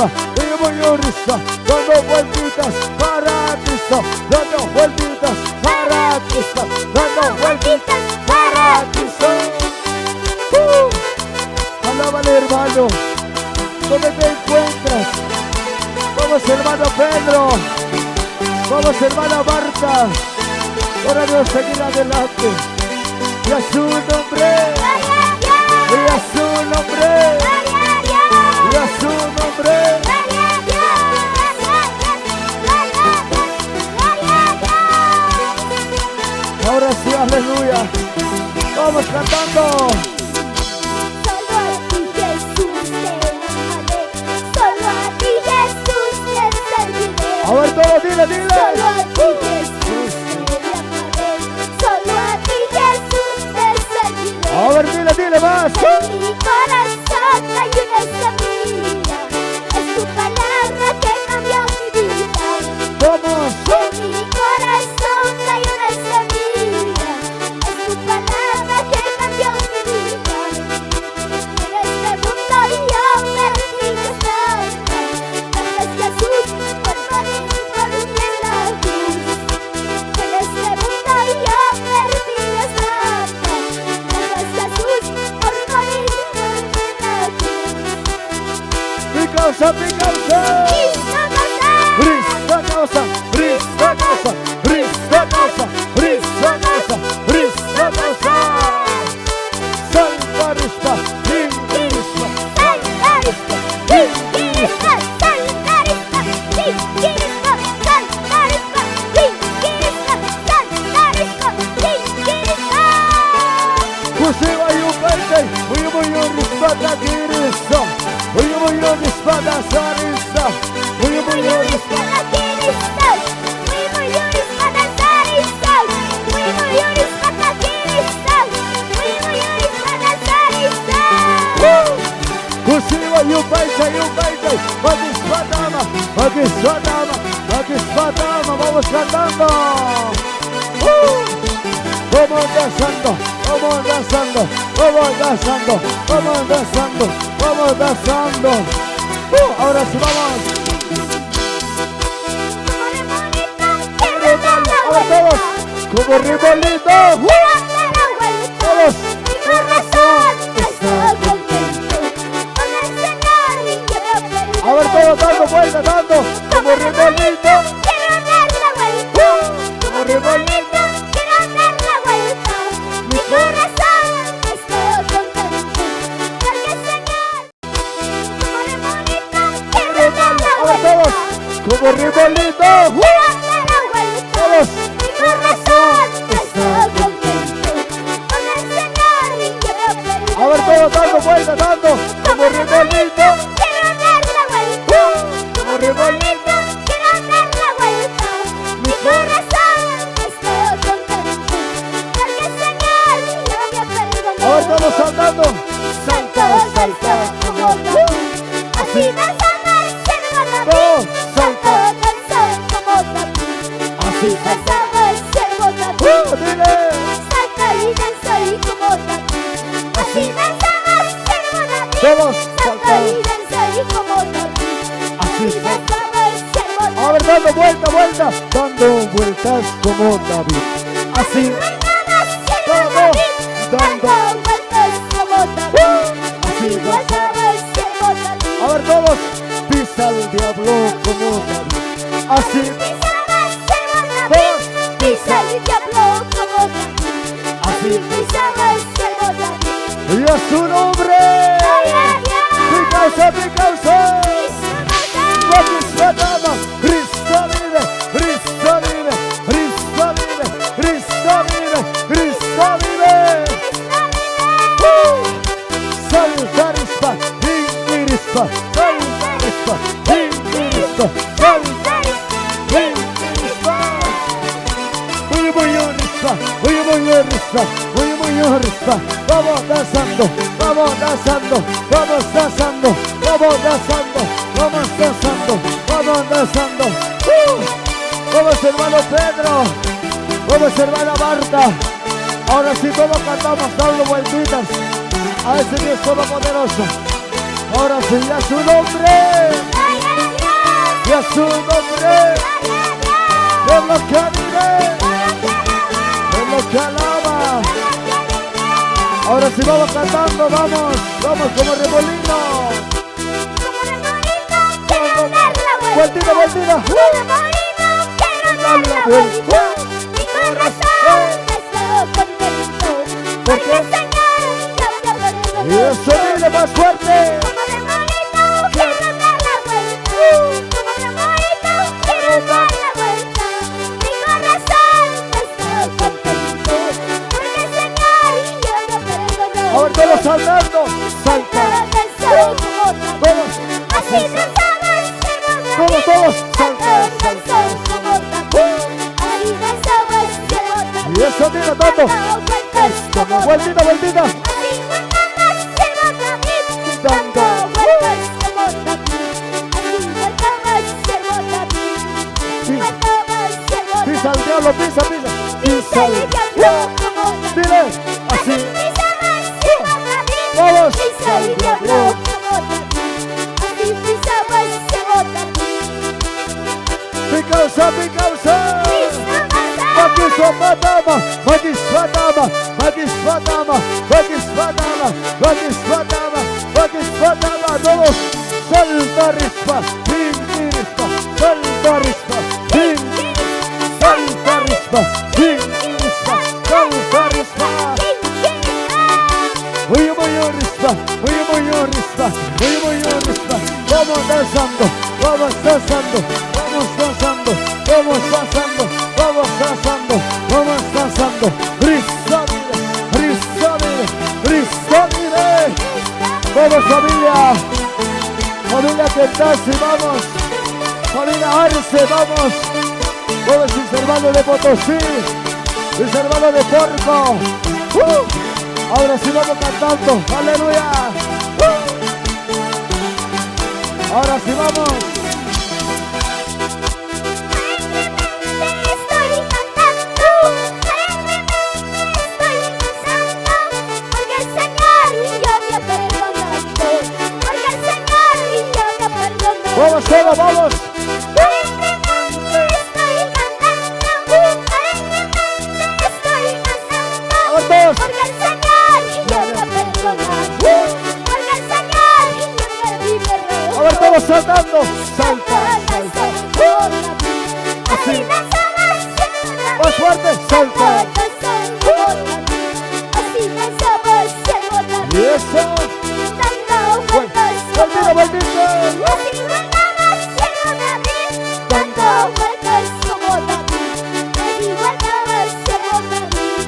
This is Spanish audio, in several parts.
rispa, dando vueltitas para Cristo, dando vueltitas para Cristo, dando vueltitas para Cristo. Alábale, hermano, ¿dónde te encuentras? Vamos, hermano Pedro, vamos, hermana Marta, ahora Dios, seguir adelante, y a su nombre, y a su nombre, y a su nombre. Ahora sí, aleluya. Vamos cantando. Solo a ti, Jesús, te amaré. Solo a ti, Jesús, te serviré. A ver, todos, dile. Solo a ti, Jesús, te amaré. Solo a ti, Jesús, te serviré. A ver, dile más. En mi corazón hay una semilla. Es tu palabra que cambió mi vida. Vamos. En mi corazón hay una semilla. Es tu palabra que cambió mi vida. En este mundo yo me regresaba. Gracias Jesús por morir por mí en la cruz. En este mundo yo me regresaba. Gracias Jesús por morir por mí en la cruz. Mi causa, mi causa. Cristo causa, Cristo causa, Cristo causa, Cristo causa, Cristo causa. Salva rispa, rispa, Kusiwa yupaitay, uyumuyo rispada kirisa, uyumuyo rispada sarisa, uyumuyo rispada. Kusiwa yupaitay, magispadama, magispadama, magispadama, vamos cantando. Vamos danzando, vamos danzando, vamos danzando, vamos danzando, vamos danzando. Ahora sí vamos. Ahora todos, como ribolito. Todos. Mi corazón está contento con el Señor y quiero pedir. A ver todos dando vuelta, dando como ribolito. Quiero dar la vuelta, Como ribolito. quiero dar la vuelta. Mi corazón está contento porque el Señor, como remonito, quiero dar la A ver vuelta. todos, como ribolito. Quiero dar la vuelta. Todos. Mi corazón está contento con el Señor y quiero pedir. A ver todos dando vuelta, dando como ribolito. Quiero dar la vuelta. Como ribolito. Quiero dar la vuelta. Mi corazón está contento porque el Señor ya me perdonó. A ver todos saltando. Salta, salta como David. Así danzaba el siervo David. Salta, danza como David. Así danzaba el siervo David. Dile. Salta y danza y como David. Así danzaba el siervo David. Todos Salta y saltando. danza y como David. Así danzaba el siervo David. A ver, dando vuelta, dando vueltas como David. Así, Dando vueltas como David. Así danzaba el siervo David. a ver todos, pisa al diablo como David. Así, Pisaba el siervo David. Pisa el diablo como David. Así pisaba el siervo David. y a su nombre, Ay, ay, ay. mi causa, mi causa. Pisaba Cristo vive, Cristo vive, Cristo vive, Cristo vive, Cristo vive. Salta rispa, rispa, salta rispa, rispa, salta rispa. Muy rispa. Vamos danzando, vamos danzando, vamos danzando, vamos danzando, vamos danzando, vamos danzando. Vamos hermano Pedro, vamos hermana Marta. Ahora sí todos cantamos dando vueltitas a ese Dios todopoderoso. Ahora sí a su nombre. y a su nombre. Es lo que vive, es lo que alaba. Ahora sí vamos cantando, vamos como remolino. Vueltita, vueltita. Quiero dar la vuelta. Mi corazón está contento. Porque el Señor ya me perdonó. Y eso viene más fuerte. Como remolino quiero dar la vuelta. Como remolino quiero dar la vuelta. Mi corazón está contento. Porque el Señor ya me perdonó. Ahora todos saltando. Salta. Vamos. Así danzamos, Todos, todos. Salta, salta. Ahí danzamos, Y eso viene dando. Como vueltita, vueltita. así dando vueltas como David. Así vueltas, David. Vueltas, Pisa al diablo, pisa, pisa. pisa el diablo como David. Dile. Así Así. pisamos, David. Vamos. Pisa el diablo como David. Así pisamos, David. Picausa, picausa. Pisamos, Magiswadama, Magiswadama, Magiswadama, Magiswadama, Magiswadama, Magiswadama, todos. Salta rispa, pin rispa, salta rispa, pin, salta rispa, pin rispa, salta rispa. Muy rispa, muy rispa, muy rispa. Vamos danzando, vamos danzando, vamos danzando, vamos danzando, vamos danzando, vamos danzando. Risa vive, risa vive, risa vive. Vamos familia, familia Tentasi, vamos. Familia Arce, vamos. Todos mis hermanos de Potosí, mis hermanos de Porco. Ahora sí vamos cantando, aleluya. Ahora sí vamos. estoy cantando, estoy danzando, porque el Señor ya me perdonó, porque el Señor ya me perdonó. Vamos, todos, vamos. Estoy cantando, estoy danzando, Vamos todos. porque el Señor ya me perdonó, porque el Señor ya me liberó. Ahora todos saltando. Salta, salta. Así danzamos, Más fuerte, salta. así danzamos, Y eso. dando vueltas Vueltita, vueltita. así vueltamos, dando vueltas como David, así vueltamos, David.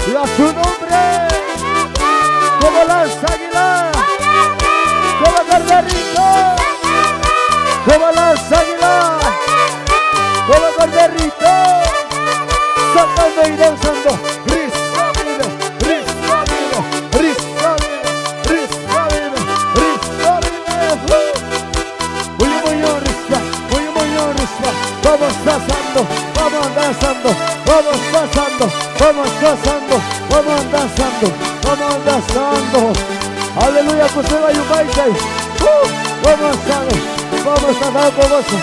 Y a su nombre. Como las águilas. Como corderito. Como las águilas. Como corderito. Saltando y danzando. Risa vive, risa vive, risa vive, risa vive, risa vive. Muy rispa, muy rispa. Vamos danzando, vamos danzando, vamos danzando, vamos danzando, vamos danzando, vamos danzando. Aleluya, pues se va a Yubaitay. Vamos a dar con gozo,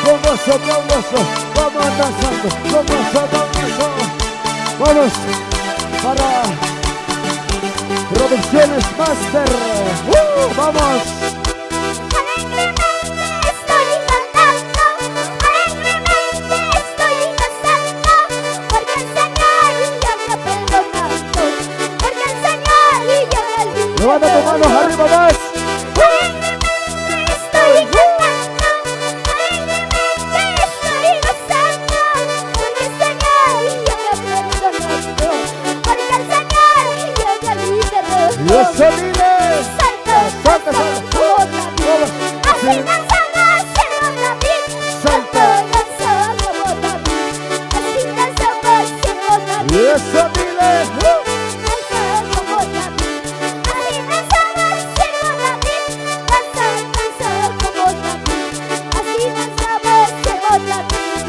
con gozo, vamos danzando, vamos a dar gozo. Vamos para Producciones Master. Vamos. Alegremente estoy cantando, alegremente estoy danzando, porque el Señor ya me ha perdonado, porque el Señor ya me ha liberado. Levanta tus manos arriba más. Alegremente estoy cantando, alegremente estoy gozando, porque el Señor ya me ha perdonado, porque el Señor ya me ha liberado. Y eso vive. Salta, Salta, salta, salta. como David. Así danzamos, como David. Salta, danza como David. Así danzamos, como David. Y eso vive. Danza como David. Así danzamos, como David. Danza, danza como David. Así danzamos, como David.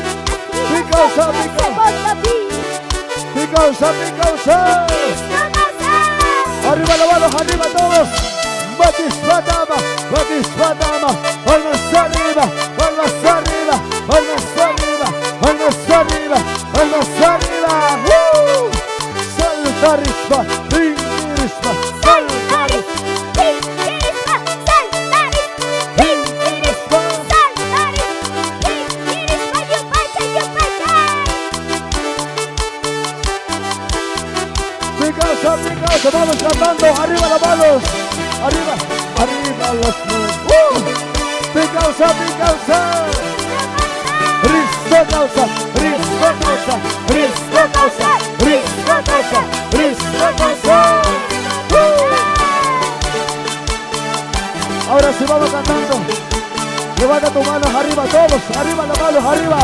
Así Picausa, danzamos, picausa. como David. Picausa, picausa. Danza. Arriba las manos, arriba todos. Batispadama, Batispadama. Vamos arriba, Palmas arriba. Saltarisma, ringirisma, Saltaris, Ringirisma, Saltaris, Ringirisma, Saltaris, Ringirisma, Yupacha, Yupacha. mi casa, vamos cantando, arriba las manos, arriba las manos. Mi causa, Risto causa, Risto causa, Risto causa, Risto causa, Risto causa. Ahora sí vamos cantando. Levanta tus manos arriba, todos, arriba las manos, arriba.